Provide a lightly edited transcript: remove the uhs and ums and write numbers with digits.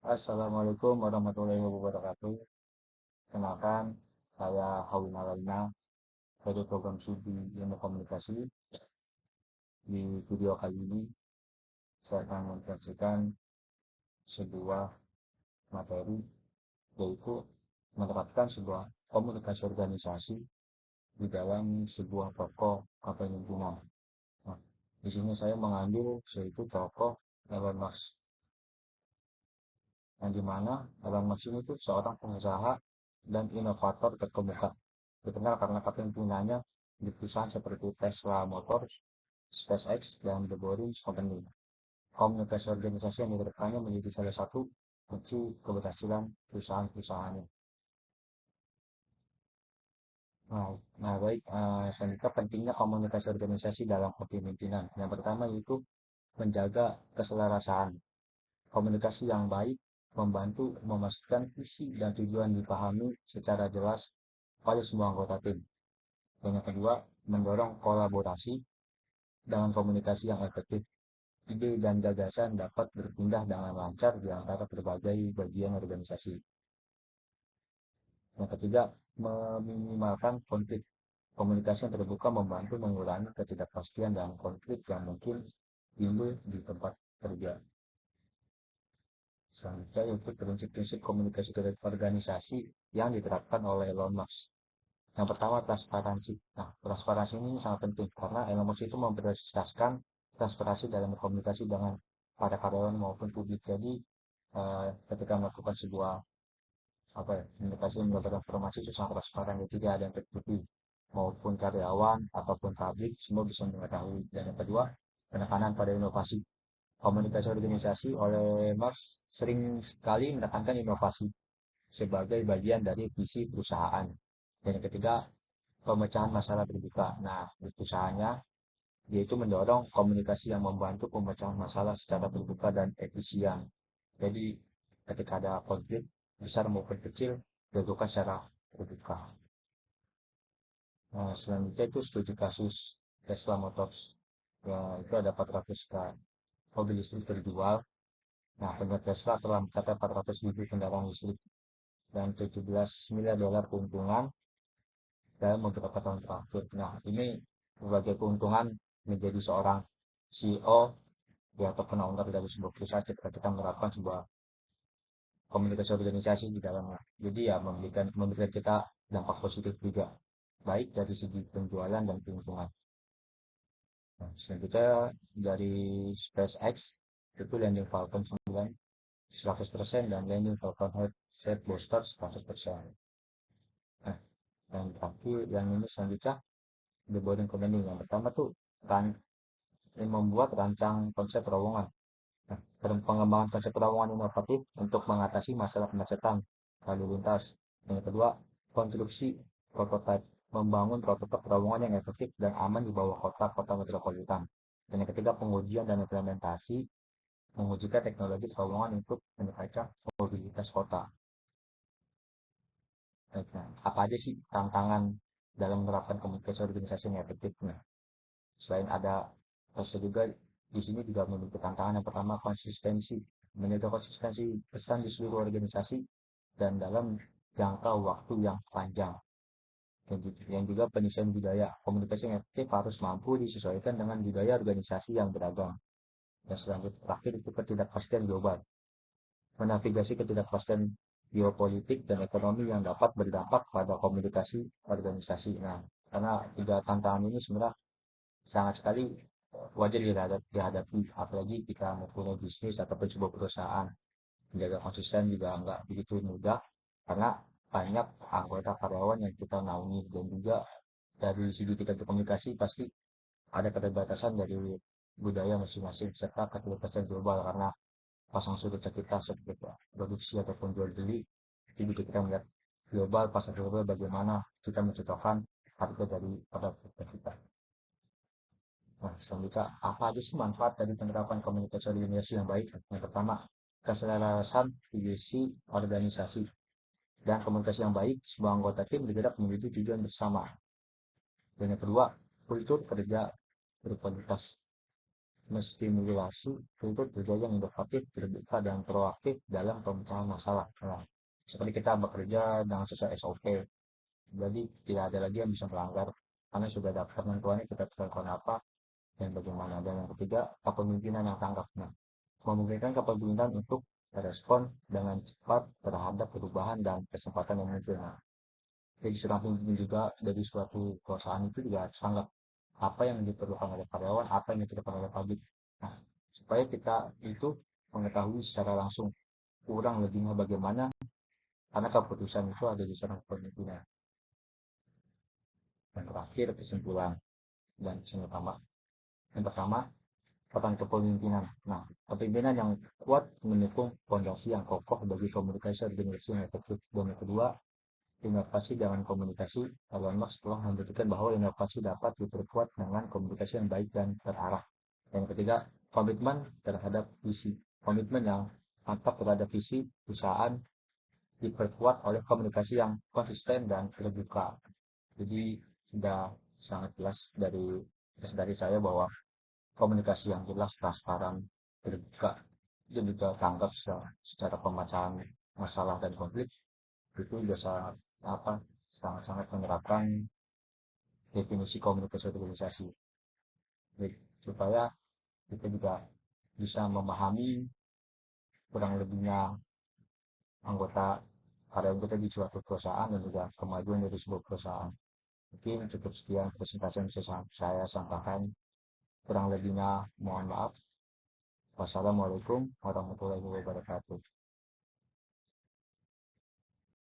Assalamualaikum warahmatullahi wabarakatuh. Kenalkan, saya Hawi Malalina dari program studi Ilmu Komunikasi. Di video kali ini, saya akan menjelaskan sebuah materi, yaitu menerapkan sebuah komunikasi organisasi di dalam sebuah tokoh kepemimpinan. Nah, di sini saya mengambil yaitu tokoh Elon Musk, yang dimana Elon Musk ini tuh seorang pengusaha dan inovator terkemuka. Dikenal karena kepemimpinannya di perusahaan seperti Tesla Motors, SpaceX, dan The Boring Company. Komunikasi organisasi yang dikedepankannya menjadi salah satu kunci keberhasilan perusahaan-perusahaannya. Nah, baik, selanjutnya pentingnya komunikasi organisasi dalam kepemimpinan. Yang pertama yaitu menjaga keselarasaan. Komunikasi yang baik membantu memastikan visi dan tujuan dipahami secara jelas oleh semua anggota tim. Dan yang kedua, mendorong kolaborasi dengan komunikasi yang efektif. Ide dan gagasan dapat berpindah dengan lancar di antara berbagai bagian organisasi. Yang ketiga, meminimalkan konflik. Komunikasi yang terbuka membantu mengurangi ketidakpastian dan konflik yang mungkin timbul di tempat kerja. Selanjutnya yaitu prinsip-prinsip komunikasi organisasi yang diterapkan oleh Elon Musk. Yang pertama, transparansi. Nah, transparansi ini sangat penting karena Elon Musk itu memprioritaskan transparansi dalam berkomunikasi dengan para karyawan maupun publik. Jadi, ketika melakukan sebuah komunikasi mendapatkan informasi itu sangat transparan, jadi tidak ada yang tertutupi maupun karyawan ataupun publik semua bisa mengetahui. Dan yang kedua, penekanan pada inovasi. Komunikasi organisasi oleh Marx sering sekali menekankan inovasi sebagai bagian dari visi perusahaan. Dan yang ketiga, pemecahan masalah terbuka. Nah, di perusahaannya yaitu mendorong komunikasi yang membantu pemecahan masalah secara terbuka dan efisien. Jadi, ketika ada konflik besar maupun kecil, dilakukan secara terbuka. Nah, selanjutnya itu studi kasus Tesla Motors. Ya, itu ada 400 mobil listrik terjual. Nah, penjualan Tesla telah mencapai 400 ribu kendaraan listrik dan 17 miliar dolar keuntungan dalam beberapa tahun terakhir. Nah, ini berbagai keuntungan menjadi seorang CEO ya, atau owner dari sebuah perusahaan ketika kita menerapkan sebuah komunikasi organisasi di dalamnya. Jadi ya memberikan kita dampak positif juga, baik dari segi penjualan dan keuntungan. Nah, selanjutnya dari SpaceX itu landing Falcon 9 100% dan landing Falcon Heavy Booster 100%. Nah, yang terakhir yang ini selanjutnya The Boring Company. Yang pertama tuh kan membuat rancang konsep terowongan. Nah, pengembangan konsep terowongan inovatif untuk mengatasi masalah kemacetan lalu lintas. Yang kedua, konstruksi prototipe, membangun prototipe terowongan yang efektif dan aman di bawah kota-kota metropolitan. Dan yang ketiga, pengujian dan implementasi, mengujikan teknologi terowongan untuk meningkatkan mobilitas kota. Nah, apa aja sih tantangan dalam menerapkan komunikasi organisasi yang efektif? Nah, selain ada proses juga di sini juga memiliki tantangan. Yang pertama, konsistensi, menjaga konsistensi pesan di seluruh organisasi dan dalam jangka waktu yang panjang. Dan juga penyesuaian budaya. Komunikasi yang efektif harus mampu disesuaikan dengan budaya organisasi yang beragam. Dan selanjutnya terakhir itu ketidakpastian global. Menavigasi ketidakpastian geopolitik dan ekonomi yang dapat berdampak pada komunikasi organisasi. Nah, karena tiga tantangan ini sebenarnya sangat sekali wajar dihadapi, apalagi kita mempunyai bisnis ataupun sebuah perusahaan. Menjaga konsisten juga nggak begitu mudah karena banyak anggota karyawan yang kita naungi, dan juga dari segi kita berkomunikasi pasti ada keterbatasan dari budaya masing-masing serta keterbatasan global karena pasang surut kita seperti produksi ataupun jual beli. Jadi kita melihat global, pasar global, bagaimana kita menciptakan harga dari produk kita. Nah, selanjutnya, apa aja sih manfaat dari penerapan komunikasi organisasi yang baik? Yang pertama, keselarasan visi organisasi. Dan komunikasi yang baik, sebuah anggota tim bergerak menuju tujuan bersama. Dan yang kedua, kultur kerja berkualitas. menstimulasi untuk berjalan yang inovatif, terbuka, dan proaktif dalam pemecahan masalah. Nah, seperti kita bekerja dengan sesuai SOP, jadi tidak ada lagi yang bisa melanggar karena sudah ada penentuannya kita lakukan apa dan bagaimana. Dan yang ketiga, kepemimpinan yang tanggap. Nah, memungkinkan kepemimpinan untuk merespon dengan cepat terhadap perubahan dan kesempatan yang muncul. Nah, jadi seorang pemimpin juga dari suatu perusahaan itu juga harus tanggap apa yang diperlukan oleh karyawan, apa yang diperlukan oleh publik. Nah, supaya kita itu mengetahui secara langsung kurang lebihnya bagaimana, karena keputusan itu ada di seorang pemimpin. Yang terakhir, kesimpulan dan pesan utama. Yang pertama, peran kepemimpinan. Nah, kepemimpinan yang kuat mendukung fondasi yang kokoh bagi komunikasi organisasi yang efektif. Dan yang kedua, inovasi dengan komunikasi. Elon Musk telah membuktikan bahwa inovasi dapat diperkuat dengan komunikasi yang baik dan terarah. Yang ketiga, komitmen terhadap visi. Komitmen yang mantap terhadap visi perusahaan diperkuat oleh komunikasi yang konsisten dan terbuka. Jadi sudah sangat jelas dari saya bahwa komunikasi yang jelas, transparan, terbuka, dan juga tanggap secara pemecahan masalah dan konflik itu bisa apa sangat-sangat menerapkan definisi komunikasi organisasi. Jadi, supaya kita juga bisa memahami kurang lebihnya anggota karyawan kita di suatu perusahaan dan juga kemajuan dari sebuah perusahaan. Mungkin cukup sekian presentasi yang bisa saya sampaikan. Kurang lebihnya mohon maaf. Wassalamualaikum warahmatullahi wabarakatuh.